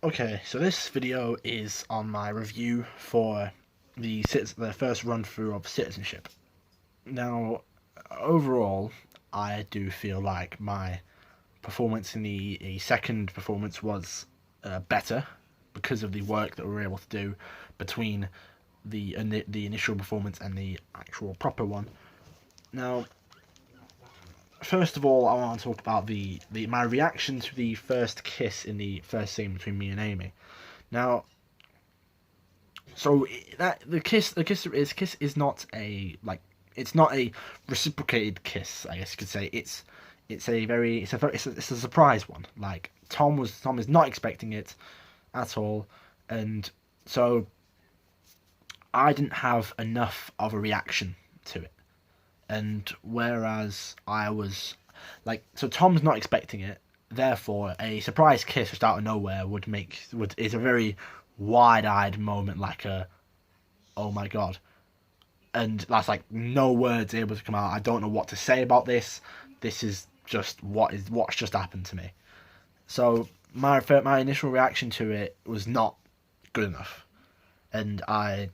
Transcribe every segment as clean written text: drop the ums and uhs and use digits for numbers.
Okay, so this video is on my review for the first run through of Citizenship. Now, overall, I do feel like my performance in the second performance was better because of the work that we were able to do between the initial performance and the actual proper one. Now, first of all, I want to talk about the my reaction to the first kiss in the first scene between me and Amy. Now, so that the kiss is not a it's not a reciprocated kiss. I guess you could say it's a surprise one. Like Tom is not expecting it at all, and so I didn't have enough of a reaction to it. And whereas I was so Tom's not expecting it, therefore a surprise kiss just out of nowhere would is a very wide-eyed moment, like a oh my god, and that's like no words able to come out. I don't know what to say about this. This is just what's just happened to me. So my initial reaction to it was not good enough, and I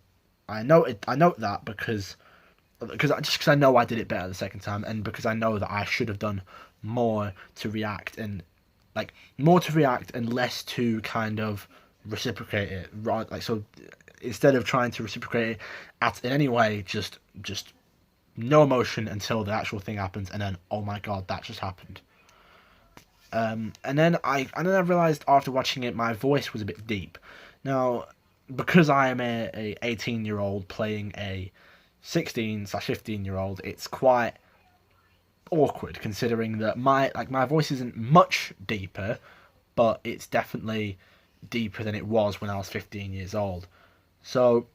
note that because I know I did it better the second time, and because I know that I should have done more to react and less to kind of reciprocate it. Right, like so instead of trying to reciprocate it in any way, just no emotion until the actual thing happens, and then oh my god, that just happened. And then I realized after watching it, my voice was a bit deep. Now, because I am a 18-year-old playing a 16/15-year-old, it's quite awkward considering that my voice isn't much deeper, but it's definitely deeper than it was when I was 15 years old. So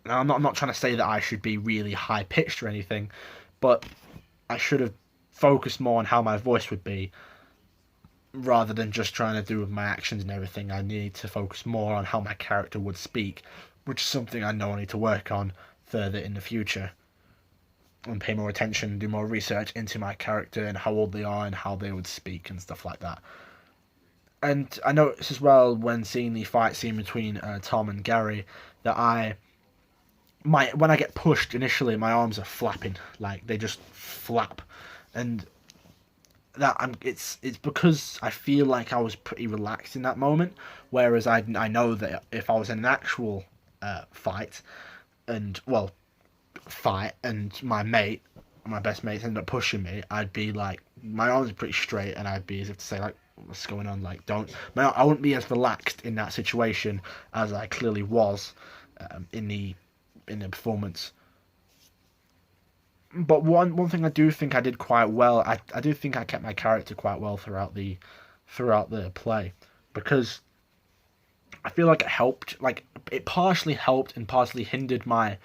now I'm not trying to say that I should be really high pitched or anything, but I should have focused more on how my voice would be rather than just trying to do with my actions and everything. I need to focus more on how my character would speak, which is something I know I need to work on further in the future, and pay more attention, do more research into my character and how old they are and how they would speak and stuff like that. And I noticed as well when seeing the fight scene between Tom and Gary that when I get pushed initially, my arms are flapping, like they just flap, and it's because I feel like I was pretty relaxed in that moment. Whereas I know that if I was in an actual fight, and well, fight, and my best mate, ended up pushing me, I'd be like, my arms are pretty straight, and I'd be as if to say like, what's going on? Like, I wouldn't be as relaxed in that situation as I clearly was in the performance. But one thing I do think I did quite well. I do think I kept my character quite well throughout the play, because I feel like it helped. Like it partially helped and partially hindered my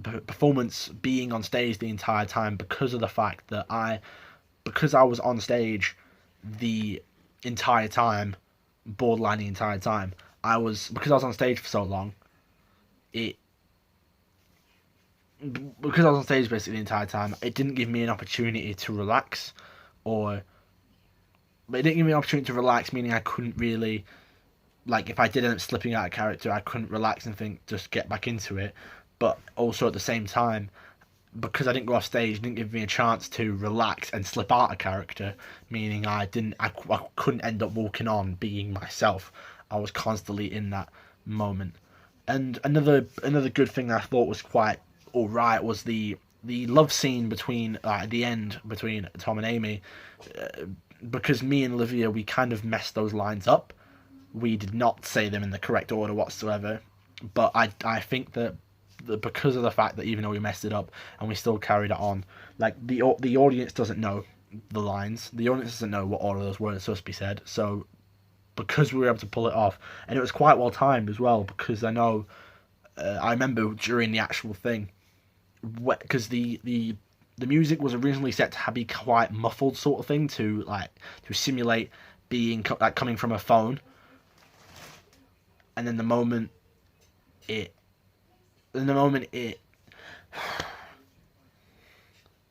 performance being on stage the entire time, because of the fact that because I was on stage the entire time, borderline the entire time. Because I was on stage for so long. It Because I was on stage basically the entire time, it didn't give me an opportunity to relax, or but it didn't give me an opportunity to relax, meaning I couldn't really, like, if I did end up slipping out of character, I couldn't relax and think, just get back into it. But also at the same time, because I didn't go off stage, it didn't give me a chance to relax and slip out of character, meaning I couldn't end up walking on being myself. I was constantly in that moment. And another good thing I thought was quite alright was the love scene between at the end between Tom and Amy, because me and Olivia, we kind of messed those lines up. We did not say them in the correct order whatsoever, but I think that because of the fact that even though we messed it up and we still carried it on, like the audience doesn't know the lines, the audience doesn't know what order those words are supposed to be said. So because we were able to pull it off, and it was quite well timed as well, because I remember during the actual thing, because the music was originally set to be quite muffled sort of thing, to simulate being like coming from a phone, and then it the moment it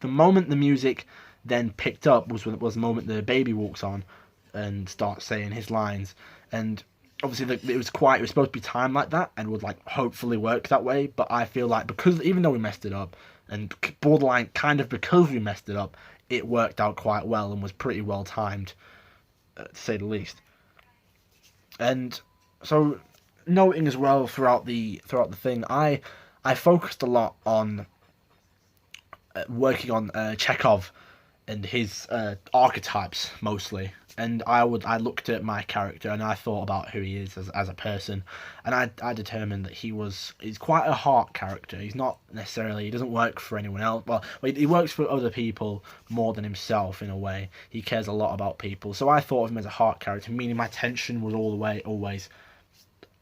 the moment the music then picked up was the moment the baby walks on, and start saying his lines. And obviously it was supposed to be timed like that and would like hopefully work that way. But I feel like, because even though we messed it up, and borderline kind of because we messed it up, it worked out quite well and was pretty well timed, to say the least. And so, noting as well throughout the thing, I focused a lot on working on Chekhov and his archetypes mostly. And I looked at my character and I thought about who he is as a person, and I determined that he's quite a heart character. He's not necessarily, he doesn't work for anyone else. Well, he works for other people more than himself in a way. He cares a lot about people. So I thought of him as a heart character, meaning my tension was all the way always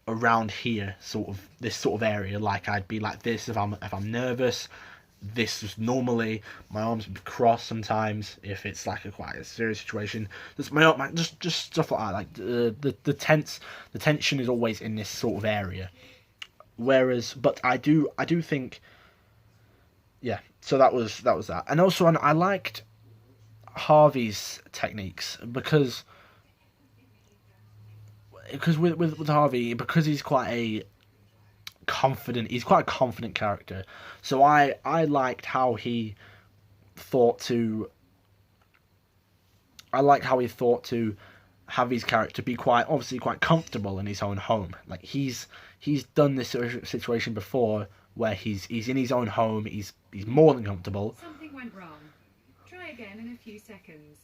around here, sort of this sort of area. Like I'd be like this if I'm nervous. This was normally my arms would be crossed sometimes if it's like quite a serious situation. Just stuff like that. Like the tension is always in this sort of area. Whereas, but I do think, yeah. So that was that. And also, I liked Harvey's techniques because with Harvey, because he's quite a confident character. So I liked how he thought to have his character be quite comfortable in his own home. Like he's done this situation before where he's in his own home, he's more than comfortable. Something went wrong. Try again in a few seconds.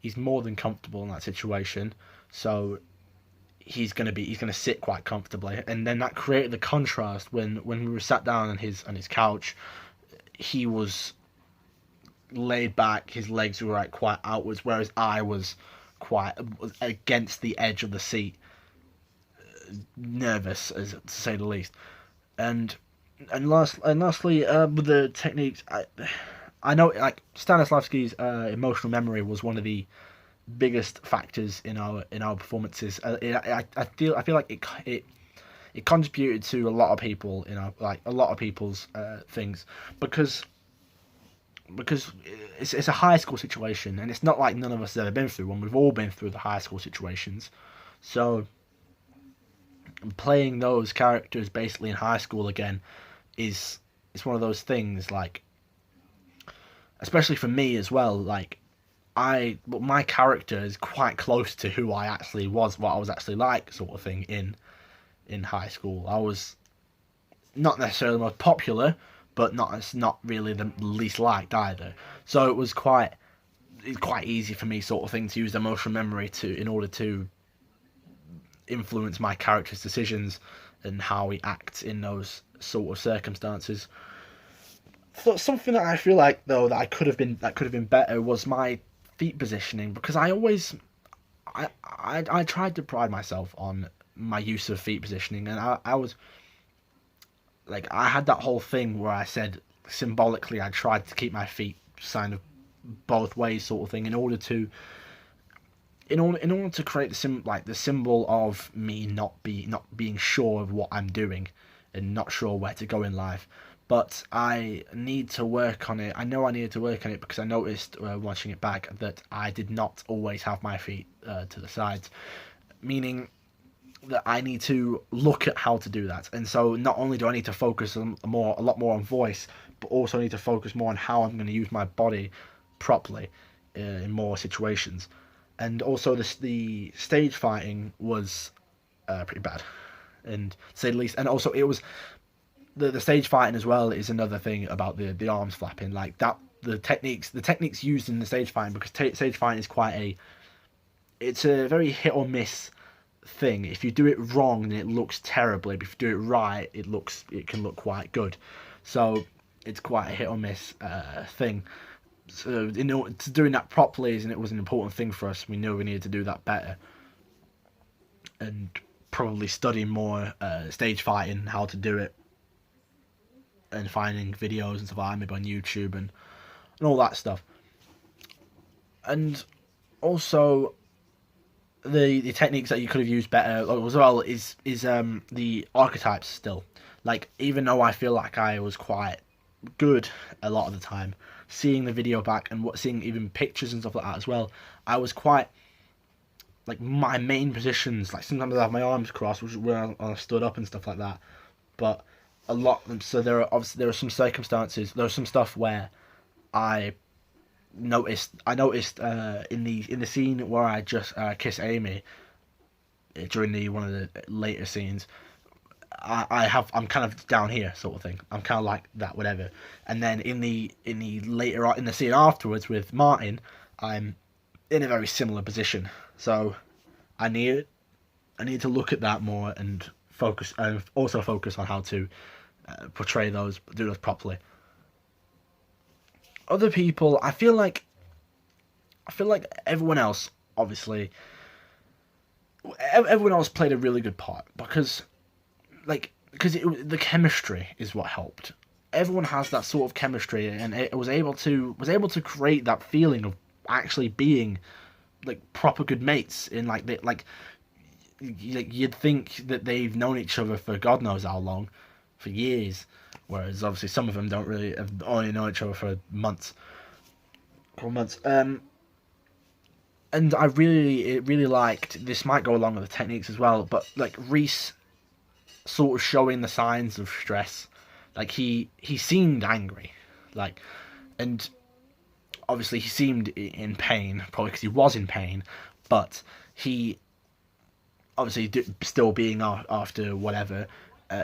He's more than comfortable in that situation. So he's gonna sit quite comfortably, and then that created the contrast when we were sat down on his couch. He was laid back, his legs were like quite outwards, whereas I was quite against the edge of the seat, nervous, as to say the least. And lastly, with the techniques, I know like Stanislavski's emotional memory was one of the biggest factors in our performances. I feel like it contributed to a lot of people, a lot of people's things, because it's a high school situation, and it's not like none of us have ever been through one. We've all been through the high school situations. So playing those characters basically in high school again is one of those things, like, especially for me as well, like but my character is quite close to who I actually was, what I was actually like, sort of thing in high school. I was not necessarily the most popular, but not really the least liked either. So it's quite easy for me, sort of thing, to use emotional memory in order to influence my character's decisions and how he acts in those sort of circumstances. So something that I feel like though that could have been better was my feet positioning, because I tried to pride myself on my use of feet positioning, and I was like, I had that whole thing where I said symbolically I tried to keep my feet kind of both ways, sort of thing, in order to create the symbol of me not being sure of what I'm doing and not sure where to go in life. But I need to work on it. I know I needed to work on it because I noticed watching it back that I did not always have my feet to the sides, meaning that I need to look at how to do that. And so not only do I need to focus a lot more on voice, but also need to focus more on how I'm going to use my body properly in more situations. And also the stage fighting was pretty bad, and to say the least. And also it was the stage fighting as well is another thing about the arms flapping, like that. The techniques used in the stage fighting, because stage fighting is it's a very hit or miss thing. If you do it wrong, then it looks terribly. But if you do it right, it can look quite good. So it's quite a hit or miss thing. So doing that properly was an important thing for us. We knew we needed to do that better, and probably studying more stage fighting, how to do it, and finding videos and stuff like that, maybe on YouTube and all that stuff. And also the techniques that you could have used better as well is the archetypes still. Like, even though I feel like I was quite good a lot of the time, seeing the video back and seeing even pictures and stuff like that as well, I was quite like my main positions. Like sometimes I have my arms crossed, which is when I stood up and stuff like that. But a lot. So there are some circumstances. There was some stuff where I I noticed in the scene where I just kiss Amy during the one of the later scenes. I'm kind of down here sort of thing. I'm kind of like that, whatever. And then in the later in the scene afterwards with Martin, I'm in a very similar position. So I need I need to look at that more and focus, and also focus on how to portray those, do those properly. Other people, I feel like everyone else, obviously, everyone else played a really good part because the chemistry is what helped. Everyone has that sort of chemistry, and it was able to create that feeling of actually being like proper good mates in you'd think that they've known each other for God knows how long, for years, whereas obviously some of them don't really have only known each other for months, couple months. And really liked this. Might go along with the techniques as well, but like Reese sort of showing the signs of stress, like he seemed angry, like, and obviously he seemed in pain, probably because he was in pain, but he obviously still being after whatever,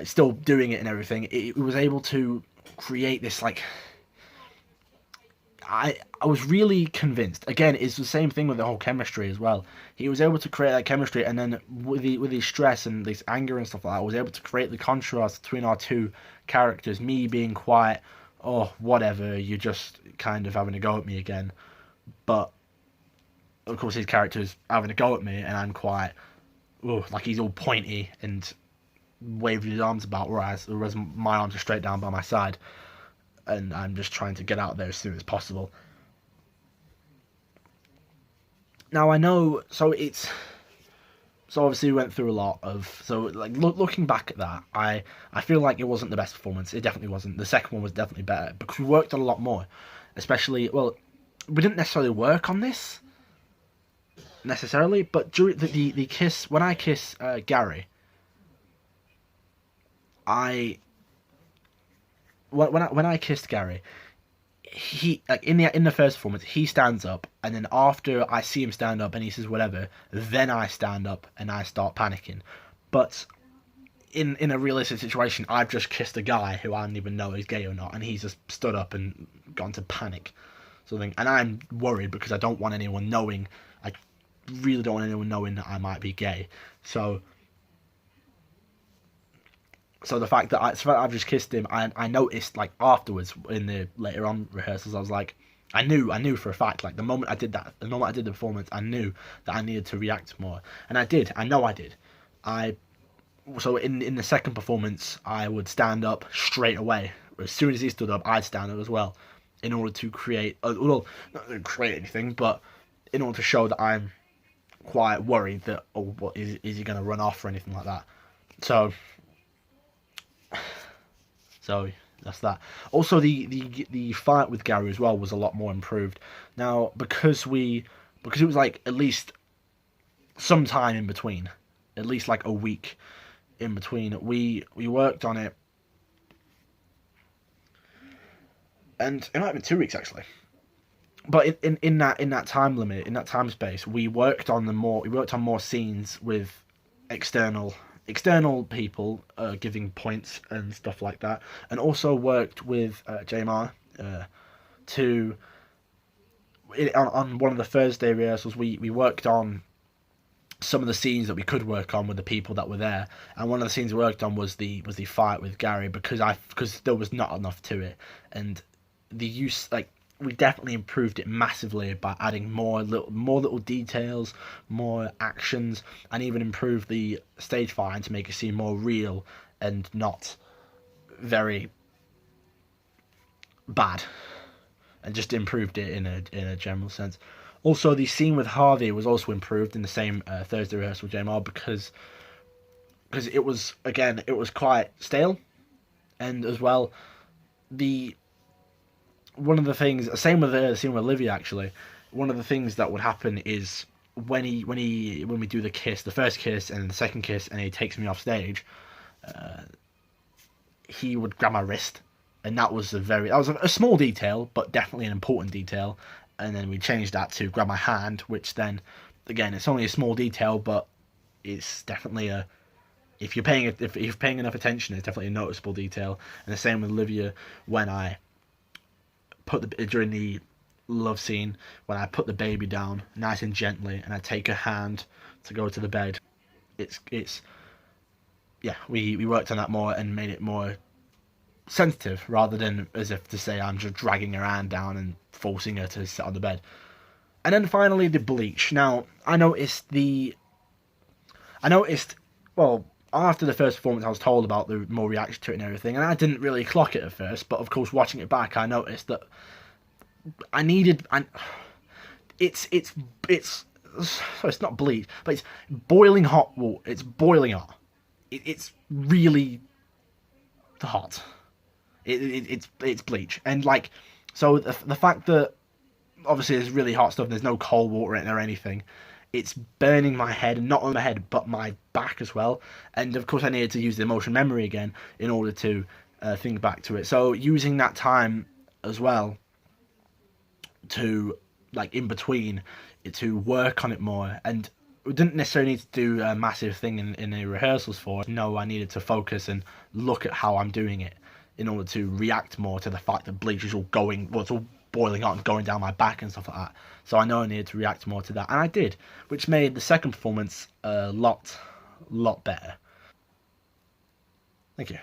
still doing it and everything. It was able to create this like. I was really convinced. Again, it's the same thing with the whole chemistry as well. He was able to create that chemistry, and then with his stress and this anger and stuff like that, I was able to create the contrast between our two characters. Me being quiet, oh whatever, you're just kind of having a go at me again. But of course, his character is having a go at me, and I'm quiet. Oh, like he's all pointy and waving his arms about, whereas my arms are straight down by my side, and I'm just trying to get out there as soon as possible. Now I know, so obviously we went through a lot of, so like looking back at that, I feel like it wasn't the best performance. It definitely wasn't. The second one was definitely better because we worked on a lot more, especially, well, we didn't necessarily work on this necessarily, but during the kiss, when I kiss Gary, I when I kissed Gary, he, like, in the first performance, he stands up, and then after I see him stand up and he says whatever, then I stand up and I start panicking. But in a realistic situation, I've just kissed a guy who I don't even know is gay or not, and he's just stood up and gone to panic, something, and I'm worried because I don't want anyone knowing. I really don't want anyone knowing that I might be gay. So the fact that I've just kissed him, I noticed, like, afterwards in the later on rehearsals, I was like, I knew for a fact, like, the moment I did the performance, I knew that I needed to react more, and I did. I know I did. So in the second performance, I would stand up straight away. As soon as he stood up, I'd stand up as well, in order to create, well, not to create anything, but in order to show that I'm quite worried that, oh, what is he going to run off or anything like that. So that's that. Also, the fight with Gary as well was a lot more improved. Now, because it was like at least some time in between, at least like a week in between, we worked on it, and it might have been 2 weeks actually. But in that time limit, in that time space, we worked on more scenes with external people, giving points and stuff like that, and also worked with Jamar to on one of the Thursday rehearsals. We worked on some of the scenes that we could work on with the people that were there, and one of the scenes we worked on was the fight with Gary, because there was not enough to it, and the use, like, we definitely improved it massively by adding more little details, more actions, and even improved the stage fight to make it seem more real and not very bad, and just improved it in a general sense. Also, the scene with Harvey was also improved in the same Thursday rehearsal with JMR, because it was quite stale, and as well, one of the things, same with the scene with Olivia actually, one of the things that would happen is when we do the kiss, the first kiss and the second kiss, and he takes me off stage, he would grab my wrist, and that was a small detail, but definitely an important detail. And then we changed that to grab my hand, which then, again, it's only a small detail, but it's definitely a if you're paying enough attention, it's definitely a noticeable detail. And the same with Olivia when I during the love scene, when I put the baby down nice and gently, and I take her hand to go to the bed. It's yeah, we worked on that more and made it more sensitive rather than as if to say I'm just dragging her hand down and forcing her to sit on the bed. And then finally the bleach. Now I noticed well after the first performance I was told about the more reaction to it and everything, and I didn't really clock it at first, but of course watching it back I noticed that I needed and it's so it's not bleach, but it's boiling hot water. It's boiling hot. It's really hot. It's bleach, and like so the fact that obviously there's really hot stuff. There's no cold water in it or anything. It's burning my head, and not only my head but my back as well. And of course, I needed to use the emotion memory again in order to think back to it. So using that time as well to like in between to work on it more, and we didn't necessarily need to do a massive thing in the rehearsals for it. No, I needed to focus and look at how I'm doing it in order to react more to the fact that bleach is all going, well, it's all boiling hot and going down my back and stuff like that. So I know I needed to react more to that, and I did, which made the second performance a lot better. Thank you.